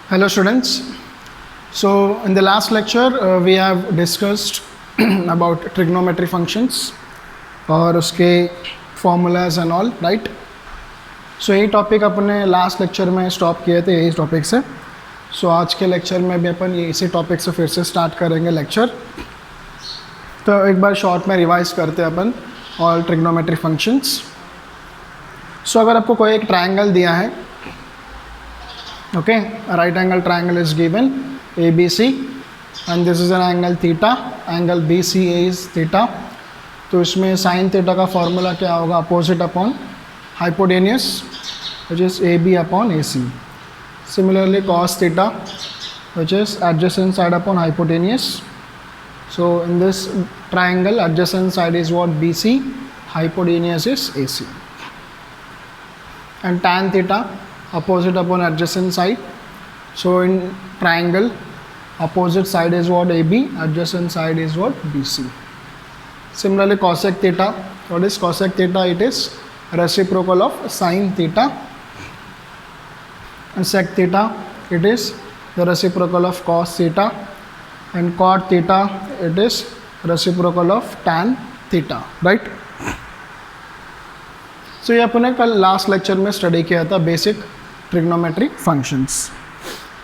Hello students. So in the last lecture we have discussed about trigonometry functions और उसके formulas and all, right? So यही topic अपने last lecture में stop किए थे यही टॉपिक से. So आज के लेक्चर में भी अपन इसी टॉपिक से फिर से स्टार्ट करेंगे लेक्चर. तो एक बार शॉर्ट में रिवाइज करते हैं अपन ऑल ट्रिग्नोमेट्री फंक्शंस. सो अगर आपको कोई एक ट्रायंगल दिया है, okay, a right angle triangle is given ABC and this is an angle theta, angle BCA is theta. तो इसमें sin theta का फॉर्मूला क्या होगा? Opposite upon hypotenuse which is AB upon AC. Similarly cos theta which is adjacent side upon hypotenuse. So in this triangle adjacent side is what? BC, hypotenuse is AC. And tan theta opposite upon adjacent side. So in triangle opposite side is what? AB, adjacent side is what? BC. Similarly cosec theta, what is cosec theta? It is reciprocal of sin theta. And sec theta, it is the reciprocal of cos theta. And cot theta, it is reciprocal of tan theta, right? So ये अपने कल last lecture में study किया था basic trigonometry functions.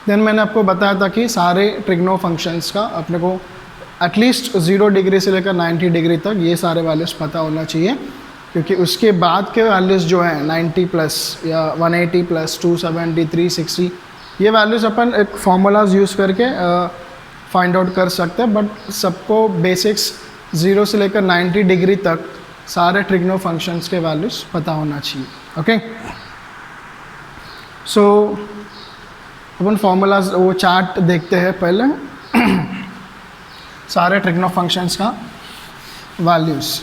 Then मैंने आपको बताया था कि सारे ट्रिग्नो फंक्शंस का अपने को एटलीस्ट 0 डिग्री से लेकर 90 डिग्री तक ये सारे वैल्यूज़ पता होना चाहिए, क्योंकि उसके बाद के वैल्यूज़ जो हैं 90 प्लस या 180 प्लस 270 360 ये वैल्यूज़ अपन एक फार्मूलाज यूज़ करके फाइंड आउट कर सकते हैं. बट सबको बेसिक्स 0 से लेकर 90 डिग्री तक सारे ट्रिग्नो फंक्शंस के वैल्यूज़ पता होना चाहिए. ओके, सो अपन फार्मूलाज वो चार्ट देखते हैं पहले सारे ट्रिग्नो फंक्शंस का values.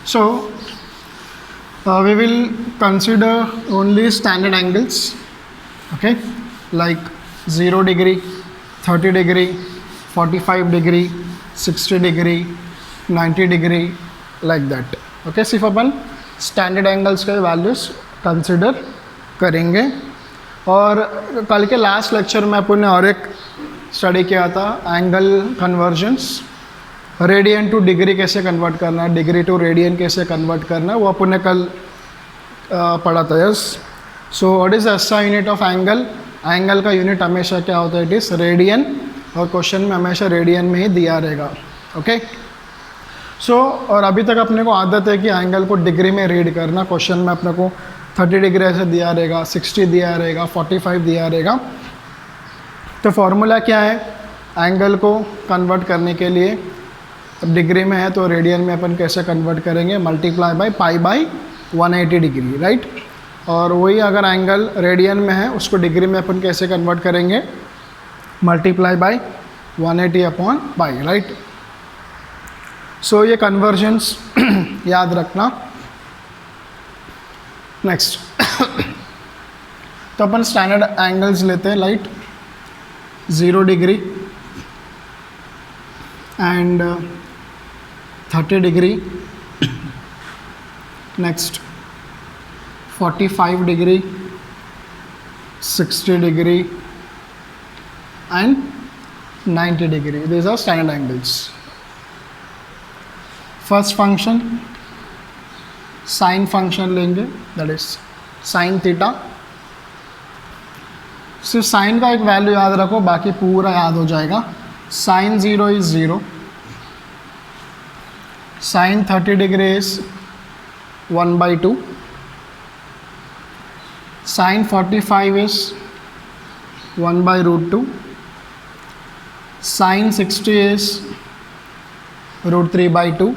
So we will consider only standard angles, okay, like 0 degree, 30 degree, 45 degree, 60 degree, 90 degree, like that. Okay, सिर्फ अपन स्टैंडर्ड एंगल्स के वैल्यूज़ कंसिडर करेंगे. और कल के लास्ट लेक्चर में अपन ने और एक स्टडी किया था angle convergence. Radian two degree कैसे कन्वर्ट करना है, डिग्री टू रेडियन कैसे कन्वर्ट करना है, वो अपन ने कल पढ़ा था. Yes, so what is SI unit of angle? Angle का यूनिट हमेशा क्या होता है? It is radian. और क्वेश्चन में हमेशा रेडियन में ही दिया रहेगा. ओके, सो और अभी तक अपने को आदत है कि एंगल को डिग्री में रीड करना. क्वेश्चन में अपने को 30 डिग्री ऐसे दिया रहेगा, 60 दिया रहेगा, 45 दिया रहेगा. तो फॉर्मूला क्या है एंगल को कन्वर्ट करने के लिए? डिग्री में है तो रेडियन में अपन कैसे कन्वर्ट करेंगे? Multiply by pi by 180 degree, right? और वही अगर एंगल रेडियन में है उसको डिग्री में अपन कैसे कन्वर्ट करेंगे? Multiply by 180 upon pi, right? So ये कन्वर्जन्स याद रखना. नेक्स्ट तो अपन स्टैंडर्ड एंगल्स लेते हैं, light 0 degree and 30 degree, next 45 degree, 60 degree and 90 degree. these are standard angles. First function sine function लेंगे, दैट इज साइन थीटा. सिर्फ sign का एक वैल्यू याद रखो, बाकी पूरा याद हो जाएगा. Sine 0 is 0, sine 30 degree is 1/2, sine 45 is 1/√2, sine 60 is √3/2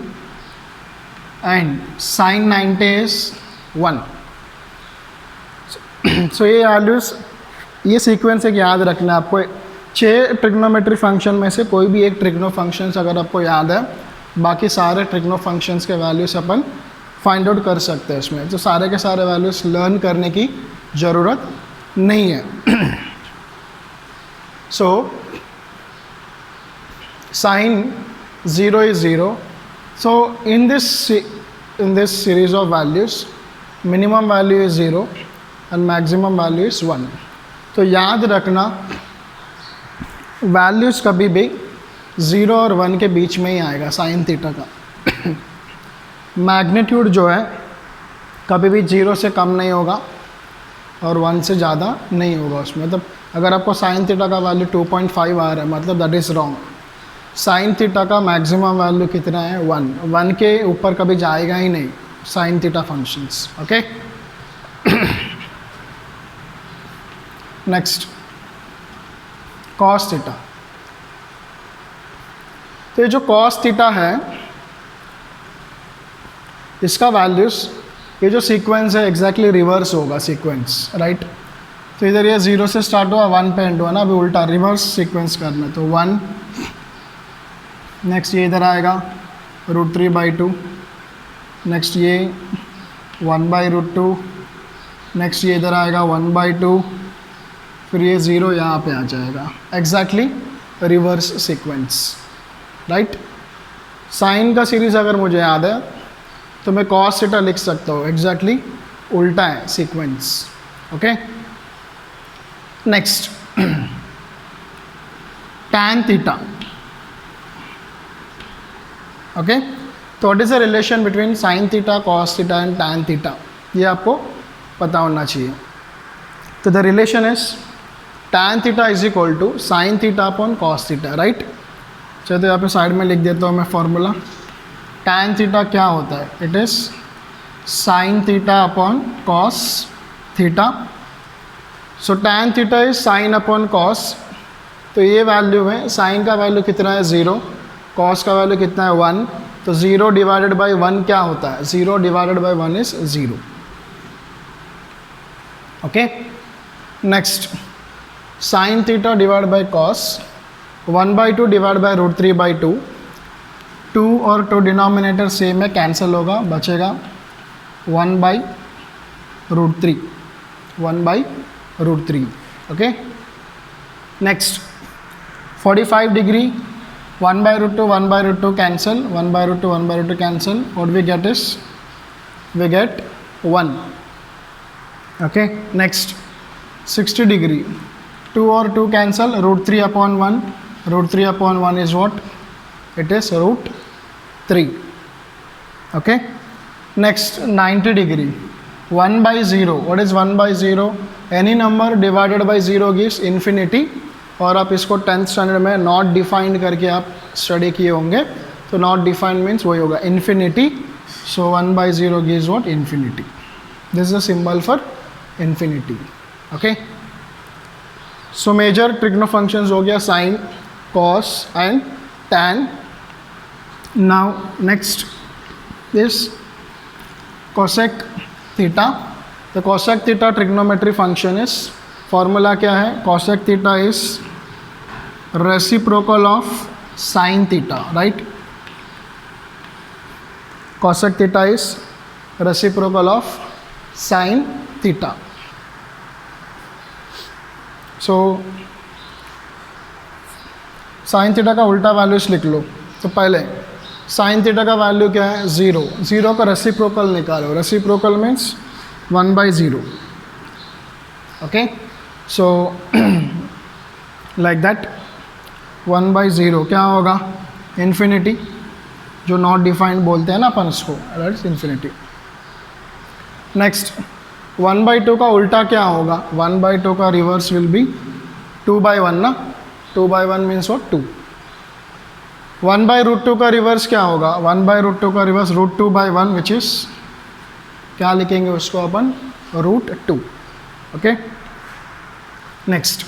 and sine 90 is 1. So ये वैल्यूज़, ये सीक्वेंस एक याद रखना है आपको. 6 ट्रिग्नोमेट्री फंक्शन में से कोई भी एक ट्रिग्नो फंक्शंस अगर आपको याद है, बाकी सारे ट्रिग्नो फंक्शंस के वैल्यूज़ अपन फाइंड आउट कर सकते हैं इसमें. तो सारे के सारे वैल्यूज़ लर्न करने की ज़रूरत नहीं है. सो Sine 0 is 0. So in this series of values, minimum value is 0 and maximum value is 1. तो याद रखना वैल्यूज़ कभी भी 0 और 1 के बीच में ही आएगा साइन थीटा का। मैग्नीट्यूड जो है कभी भी 0 से कम नहीं होगा और 1 से ज़्यादा नहीं होगा उसमें। मतलब अगर आपको साइन थीटा का वैल्यू 2.5 आ रहा है मतलब that is wrong. Sign theta का मैक्सिमम वैल्यू कितना है 1 के ऊपर कभी जाएगा ही नहीं sine theta functions. Okay, next cos theta. तो ये जो कॉस थीटा है इसका वैल्यूज़ ये जो सीक्वेंस है एग्जैक्टली रिवर्स होगा सीक्वेंस, राइट। तो इधर ये 0 से स्टार्ट हुआ 1 पे एंड हुआ ना, अभी उल्टा रिवर्स सीक्वेंस करना है। तो 1, नेक्स्ट ये इधर आएगा √3/2, नेक्स्ट ये 1/√2, नेक्स्ट ये इधर आएगा 1/2, फिर ये 0 यहाँ पे आ जाएगा। Exactly reverse sequence, right. Sine का सीरीज़ अगर मुझे याद है तो मैं कॉस थीटा लिख सकता हूँ, एग्जैक्टली उल्टा है sequence. Okay, next tan theta. Okay, तो what is the relation between sine theta, cos theta and tan theta, ये आपको पता होना चाहिए। तो the relation is tan theta is equal to sine theta upon cos theta, right. चलो तो यहाँ पे साइड में लिख देता हूँ मैं फॉर्मूला। tan थीटा क्या होता है, it is sine theta upon cos theta. So tan theta is sine upon cos. तो ये वैल्यू है, साइन का वैल्यू कितना है 0, कॉस का वैल्यू कितना है 1। तो 0 डिवाइडेड बाई 1 क्या होता है, 0 divided by 1 is 0। Okay, next sine theta divide by cos, 1/2 divide by √3/2। 2 और 2 डिनोमिनेटर सेम है, कैंसिल होगा, बचेगा 1/√3, 1/√3। Okay, next 45 degree, 1/√2, 1/√2 cancel, 1/√2, 1/√2 cancel. What we get is, we get 1. Okay, next 60 degree, 2 और 2 cancel, √3/1, √3/1 is what? It is √3. Okay, next 90 degree, 1/0. What is 1/0? Any number divided by 0 gives infinity. और आप इसको 10th standard में not defined करके आप study किए होंगे। तो नॉट डिफाइंड मीन्स वही होगा infinity. So 1/0 gives what, infinity. This is the symbol for infinity. Okay, so major trigno functions हो गया sine, cos and tan. Now next is cosec theta. The cosec theta trigonometry function is, formula क्या है, cosec theta is reciprocal of sine theta, right. Cosec theta is reciprocal of sine theta. So sine theta का उल्टा values लिख लो। तो पहले sign theta का value क्या है 0, 0 का रेसिप्रोकल निकालो। Reciprocal means 1/0। Okay, so like that 1/0 क्या होगा, इन्फिनिटी, जो नॉट डिफाइंड बोलते हैं ना अपन उसको, दैट इज इन्फिनिटी। नेक्स्ट 1/2 का उल्टा क्या होगा, 1/2 का रिवर्स विल बी 2/1 ना, 2/1 मीन्स व्हाट, 2। 1/√2 का रिवर्स क्या होगा, 1/√2 का रिवर्स √2/1 विच इज क्या लिखेंगे उसको अपन, √2। ओके, नेक्स्ट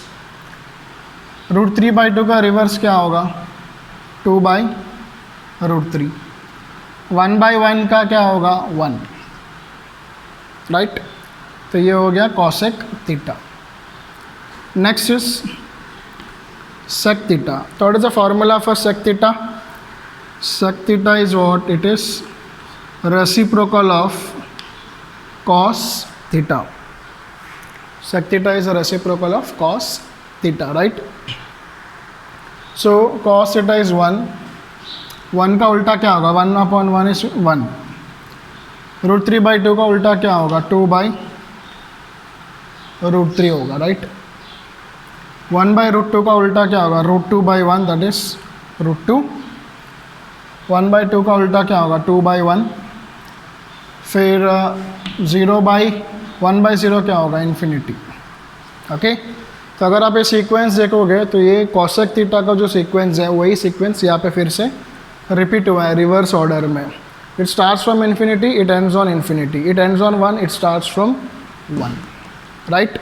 √3/2 का रिवर्स क्या होगा, 2/√3। 1/1 का क्या होगा, 1, राइट। तो ये हो गया cosec theta. Next is sec theta. तो what is the formula for sec theta, sec theta is what, it is reciprocal of cos theta. Sec theta is a reciprocal of cos theta, right? So cos theta is 1, 1 का उल्टा क्या होगा, 1/1 is 1, √3/2 का उल्टा क्या होगा, 2/√3 होगा, right. 1/√2 का उल्टा क्या होगा, √2/1 दैट इज √2, 1/2 का उल्टा क्या होगा, 2/1, फिर 1/0 क्या होगा, इन्फिनिटी। ओके, तो अगर आप ये सीक्वेंस देखोगे तो ये कॉसेक थीटा का जो सीक्वेंस है वही सीक्वेंस यहाँ पे फिर से रिपीट हुआ है रिवर्स ऑर्डर में। It starts from infinity, it ends on infinity, it ends on 1, it starts from 1, right.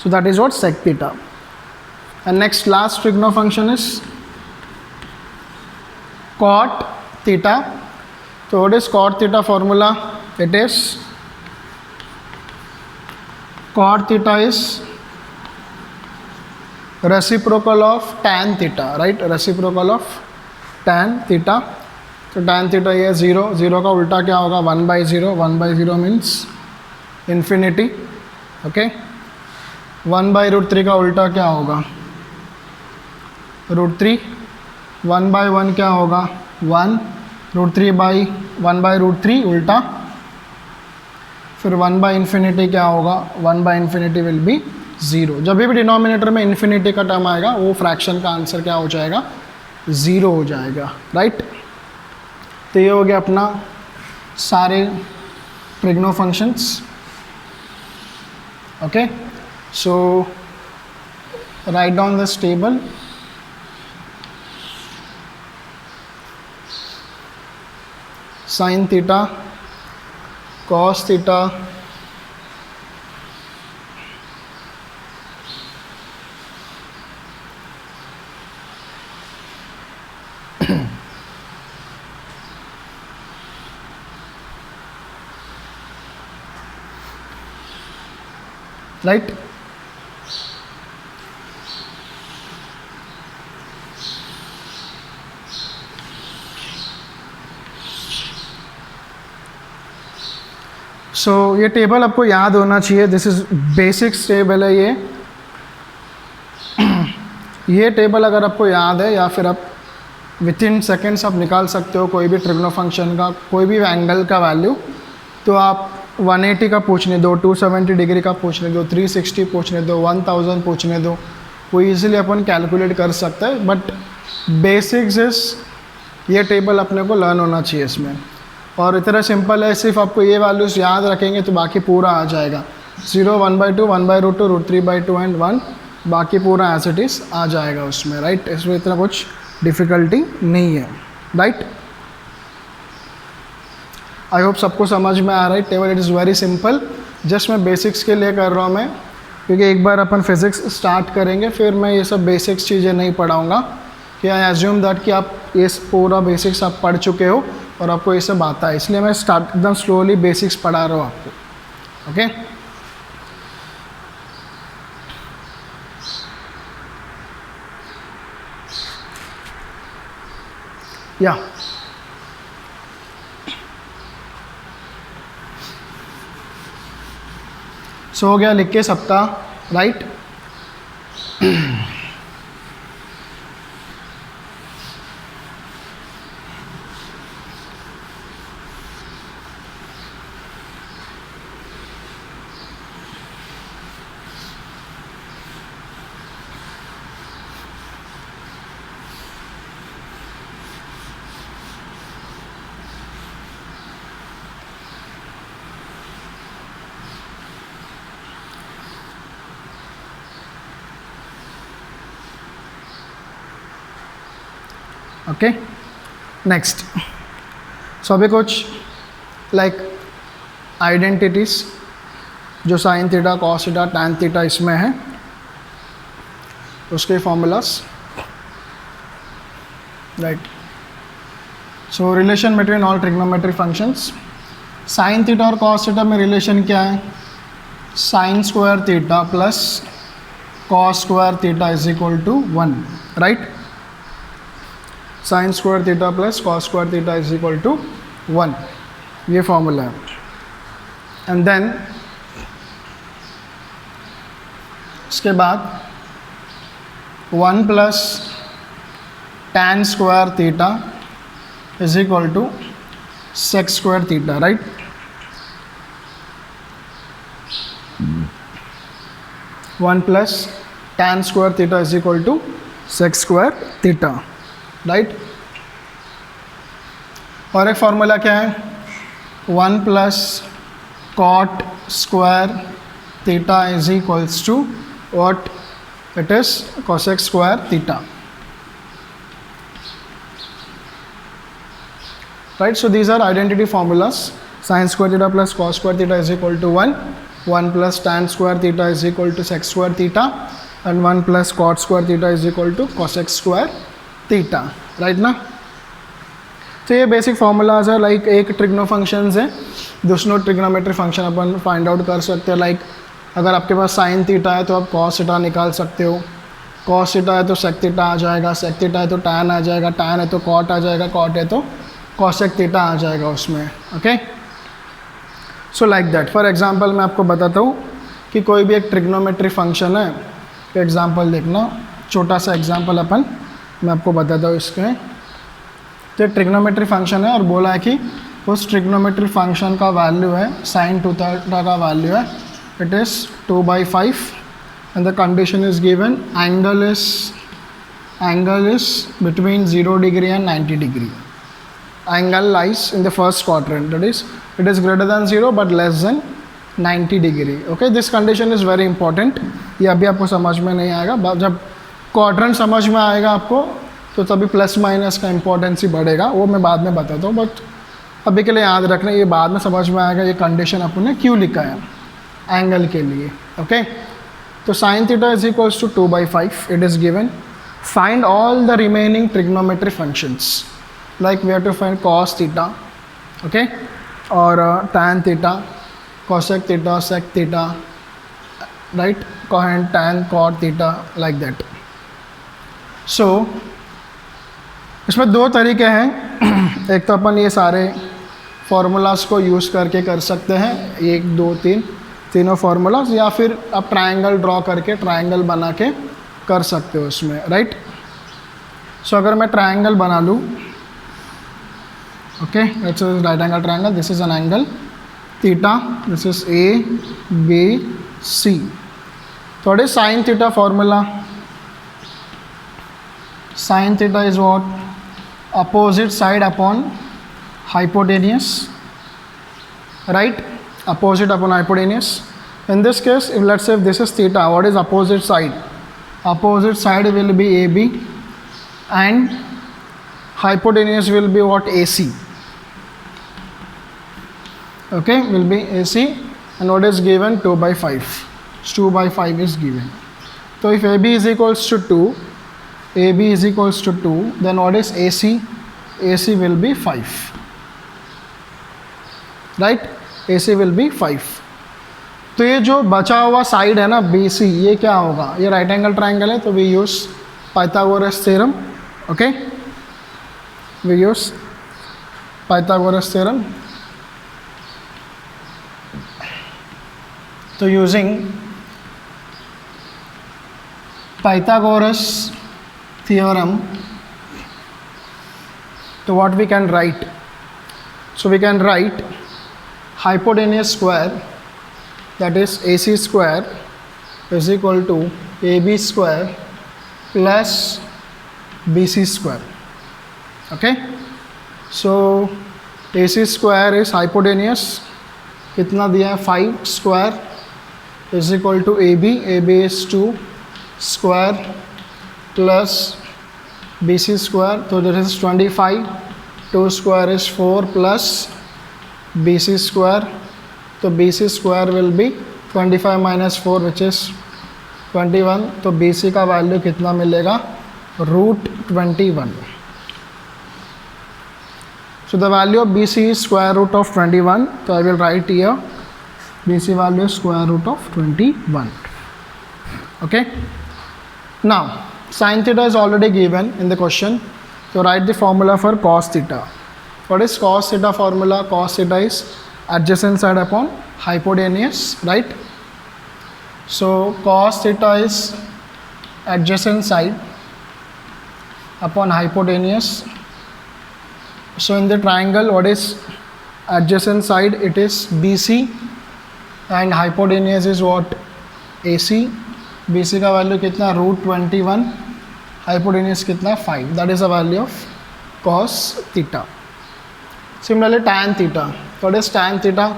So that is what sec theta. And next last trigono function is cot theta. So what is cot theta formula? It is cot theta is reciprocal of tan theta, right? Reciprocal of tan theta. So tan theta ये 0, 0 का उल्टा क्या होगा, 1/0, 1/0 means infinity, okay? 1/√3 का उल्टा क्या होगा, √3, 1/1 क्या होगा, 1, √3/1/√3 उल्टा, फिर 1/infinity क्या होगा, 1/infinity विल बी 0। जब भी डिनोमिनेटर में इन्फिनिटी का टर्म आएगा वो फ्रैक्शन का आंसर क्या हो जाएगा, 0 हो जाएगा, राइट। तो ये हो गया अपना सारे trigno functions, okay. So write down this table. Sin theta, cos theta, right? सो ये टेबल आपको याद होना चाहिए, दिस इज़ बेसिक्स टेबल है ये। ये टेबल अगर आपको याद है या फिर आप विथ इन सेकेंड्स आप निकाल सकते हो कोई भी ट्रिग्नो फंक्शन का कोई भी एंगल का वैल्यू। तो आप 180 का पूछने दो, 270 डिग्री का पूछने दो, 360 पूछने दो, 1000 पूछने दो, वो ईजिली अपन कैलकुलेट कर सकता है। बट बेसिक्स इस ये टेबल अपने को लर्न होना चाहिए इसमें, और इतना सिंपल है, सिर्फ आपको ये वैल्यूज़ याद रखेंगे तो बाकी पूरा आ जाएगा। 0, 1/2, 1/√2, √3/2 एंड 1, बाकी पूरा एज इट इज़ आ जाएगा उसमें, राइट। इसमें इतना कुछ डिफ़िकल्टी नहीं है, राइट। आई होप सबको समझ में आ रहा है table, it is very simple. Just मैं बेसिक्स के लिए कर रहा हूँ मैं, क्योंकि एक बार अपन फिज़िक्स स्टार्ट करेंगे फिर मैं ये सब बेसिक्स चीज़ें नहीं पढ़ाऊँगा, कि आई एज्यूम दैट कि आप ये पूरा बेसिक्स आप पढ़ चुके हो और आपको ये सब आता है, इसलिए मैं स्टार्ट एकदम स्लोली बेसिक्स पढ़ा रहा हूँ आपको, ओके। या सो हो गया लिख के सबका, राइट। Okay, next. सो अभी कुछ लाइक आइडेंटिटीज जो sine theta, cos theta, tan theta इसमें है, उसके formulas, right. So relation between all trigonometric functions. Sine theta और कॉस थीटा में रिलेशन क्या है, sine square theta plus cos square theta is equal to 1, right. Sine square theta plus cos square theta is equal to 1, ये formula है। And then इसके बाद 1 plus tan square theta is equal to sec square theta, right? One plus tan square theta is equal to sec square theta, right? और एक formula क्या है, 1 plus cot square theta is equals to what? It is cosec square theta, right? So these are identity formulas. Sin square theta plus cos square theta is equal to 1 plus tan square theta is equal to sec square theta, and 1 plus cot square theta is equal to cosec square theta, right ना? तो ये basic formulas है. Like एक trigno functions है, दूसरा trigonometry function अपन find out कर सकते हैं. लाइक अगर आपके पास साइन थीटा है तो आप कॉस थीटा निकाल सकते हो, कॉस थीटा है तो सेक थीटा आ जाएगा, सेक थीटा है तो टैन आ जाएगा, टैन है तो कॉट आ जाएगा, कॉट है तो कॉसेक थीटा आ जाएगा उसमें. Okay, so like that. For example मैं आपको बताता हूँ कि कोई भी एक ट्रिग्नोमेट्री फंक्शन है. एग्जांपल देखना, छोटा सा एग्जांपल अपन मैं आपको बताता हूँ इसके. तो एक ट्रिग्नोमेट्री फंक्शन है और बोला है कि उस ट्रिग्नोमेट्री फंक्शन का वैल्यू है साइन 2 थीटा का वैल्यू है, it is 2/5 and the condition is given angle is between 0 degree and 90 degree. Angle lies in the first quadrant, that is it is greater than 0 but less than 90 degree. Okay, this condition is very important. ये अभी आपको समझ में नहीं आएगा, जब quadrant समझ में आएगा आपको तो तभी प्लस माइनस का इम्पोर्टेंस ही बढ़ेगा, वो मैं बाद में बताता हूँ. बट अभी के लिए याद रखना, ये बाद में समझ में आएगा ये कंडीशन अपन ने क्यों लिखा है एंगल के लिए. ओके, तो sine theta is equals to 2/5 it is given. Find all the remaining trigonometry functions. Like we have to find cos theta, okay, और tan theta, cosec theta, sec theta, right, कोहेन tan cot theta, like that. So इसमें दो तरीके हैं. एक तो अपन ये सारे फार्मूलाज को यूज़ करके कर सकते हैं, 1 2 3 तीनों फार्मूलाज, या फिर आप ट्रायंगल ड्रॉ करके ट्रायंगल बना के कर सकते हो उसमें, राइट. सो अगर मैं ट्रायंगल बना लूँ, okay, it's right angle triangle, this is an angle theta, this is ABC. तो what is sine theta formula? Sign theta is what? opposite side upon hypotenuse, right? Opposite upon hypotenuse. In this case, if let's say if this is theta, what is opposite side? Opposite side will be AB and hypotenuse will be what? AC. Okay, will be AC, and what is given? 2/5. 2/5 is given. So if AB is equals to 2, AB is equals to 2, then what is AC? AC will be 5, right? AC will be 5. तो ये जो बचा हुआ side है ना BC, ये क्या होगा? ये राइट एंगल ट्रायंगल है, तो we use Pythagoras theorem. Okay, we use Pythagoras theorem. तो using Pythagoras theorem, so what we can write? So we can write hypotenuse square, that is AC square, is equal to AB square plus BC square. Okay, so AC square is hypotenuse, कितना दिया है? 5 square is equal to AB. AB is 2 square plus BC square, so this is 25. 2 square is 4 plus BC square, so BC square will be 25 minus 4 which is 21. तो BC का value कितना मिलेगा? √21. So the value of BC is square root of 21. So I will write here BC value is square root of 21. Okay, now sin theta is already given in the question, so write the formula for cos theta. What is cos theta formula? Cos theta is adjacent side upon hypotenuse, right? So cos theta is adjacent side upon hypotenuse. So in the triangle, what is adjacent side? It is BC and hypotenuse is what? AC. BC का value कितना? √21. hypotenuse कितना? 5. That is the value of cos theta. Similarly tan theta. What is tan theta?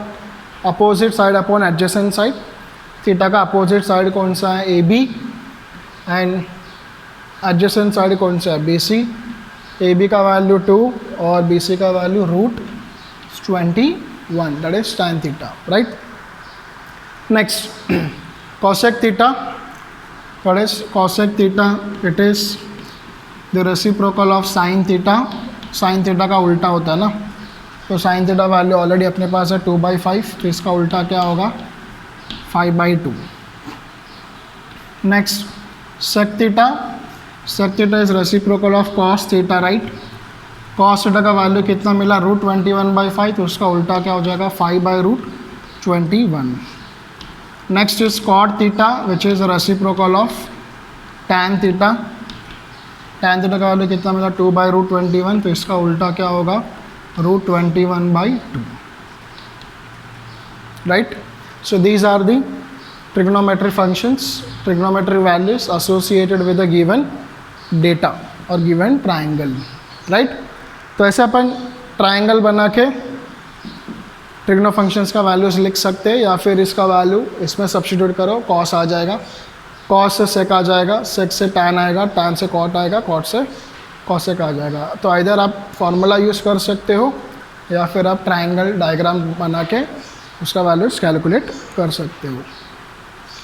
Opposite side upon adjacent side. Theta का opposite side कौन सा है? AB and adjacent side कौन सा है? BC. AB का वैल्यू 2 और BC का value √21. That is tan theta, right. Next cosec theta. What is cosec theta? It is the reciprocal of sin theta. sin theta का उल्टा होता है ना, तो sin थीटा वैल्यू ऑलरेडी अपने पास है 2/5, तो इसका उल्टा क्या होगा? 5/2. Next sec theta. sec theta is reciprocal of cos theta, right. cos theta का वैल्यू कितना मिला? √21/5, तो उसका उल्टा क्या हो जाएगा? 5/√21. Next is cot theta which is reciprocal of tan theta. tan theta का वैल्यू कितना मिला? 2/√21, तो इसका उल्टा क्या होगा? √21/2, right. So these are the trigonometric functions, trigonometric values associated with a given data or given triangle, right. तो ऐसे अपन ट्राइंगल बना के ट्रिग्नो फंक्शंस का वैल्यूज लिख सकते हैं, या फिर इसका वैल्यू इसमें सब्स्टिट्यूट करो, कॉस आ जाएगा, कॉस से सेक आ जाएगा, सेक से टैन आएगा, टैन से कॉट आएगा, कॉट से कॉसेक आ जाएगा. तो इधर आप फार्मूला यूज़ कर सकते हो या फिर आप ट्राइंगल डायग्राम बना के उसका वैल्यूज कैलकुलेट कर सकते हो.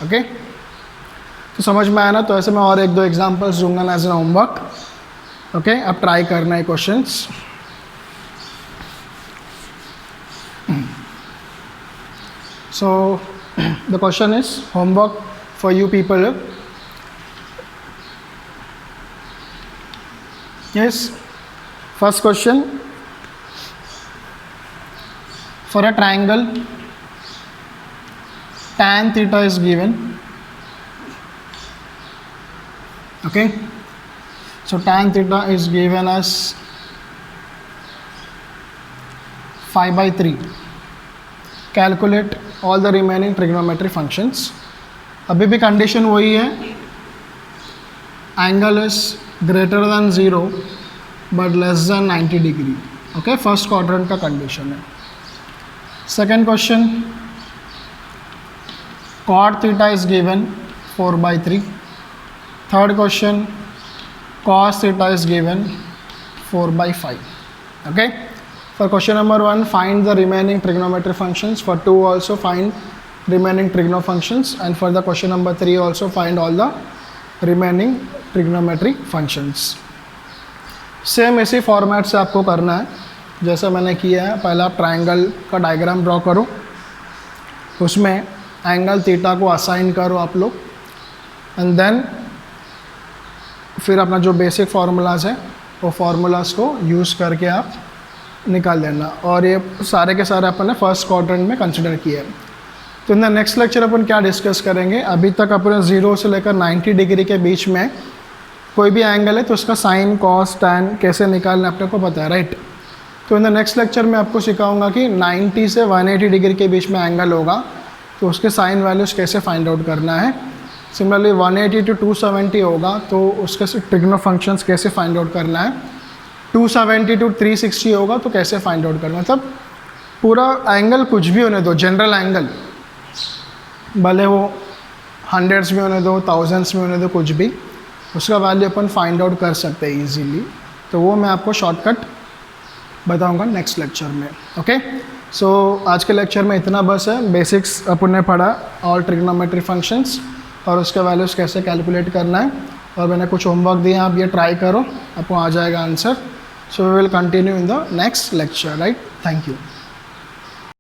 ओके, तो समझ में आया ना. तो ऐसे मैं और 1-2 एग्जांपल्स दूंगा एज एन होमवर्क. ओके, अब ट्राई करना है questions. So the question is homework for you people. Yes, first question. For a triangle, tan theta is given. Okay, so tan theta is given as 5/3. Calculate all the remaining trigonometric functions. अभी भी condition वही है, angle is greater than 0 but less than 90 degree. Okay, first quadrant का condition है. Second question, cot theta is given 4/3. Third question, cos theta is given 4/5. Okay, for question number 1 find the remaining trigonometric functions, for 2 also find remaining trigono functions, and for the question number 3 also find all the remaining trigonometric functions. Same इसी format से आपको करना है जैसा मैंने किया है. पहला आप ट्राइंगल का डायग्राम ड्रॉ करो, उसमें एंगल थीटा को असाइन करो आप लोग, एंड देन फिर अपना जो बेसिक फार्मूलाज है वो फार्मूलाज को यूज़ करके आप निकाल देना. और ये सारे के सारे अपन ने फर्स्ट क्वाड्रेंट में कंसिडर किया है. तो इन द नेक्स्ट लेक्चर अपन क्या डिस्कस करेंगे, अभी तक अपन 0 से लेकर 90 डिग्री के बीच में कोई भी एंगल है तो उसका साइन, कॉस, टैन कैसे निकालना अपने को पता है, राइट. तो इन द नेक्स्ट लेक्चर में आपको सिखाऊंगा कि 90 से 180 डिग्री के बीच में एंगल होगा तो उसके साइन वैल्यूज़ कैसे फाइंड आउट करना है. सिमिलरली 180 to 270 होगा तो उसके ट्रिग्नो फंक्शंस कैसे फाइंड आउट करना है. 270 to 360 होगा तो कैसे फाइंड आउट करना है. मतलब पूरा एंगल कुछ भी होने दो, जनरल एंगल, भले वो हंड्रेड्स में होने दो, थाउजेंड्स में होने दो, कुछ भी, उसका वैल्यू अपन फाइंड आउट कर सकते हैं ईजीली. तो वो मैं आपको शॉर्टकट बताऊंगा नेक्स्ट लेक्चर में. ओके, सो आज के लेक्चर में इतना बस है. बेसिक्स अपन ने पढ़ा, ऑल ट्रिग्नोमेट्री फंक्शंस और उसके वैल्यूज़ कैसे कैलकुलेट करना है, और मैंने कुछ होमवर्क दिया, आप ये ट्राई करो, आपको आ जाएगा answer. So we will continue in the next lecture, right. Thank you.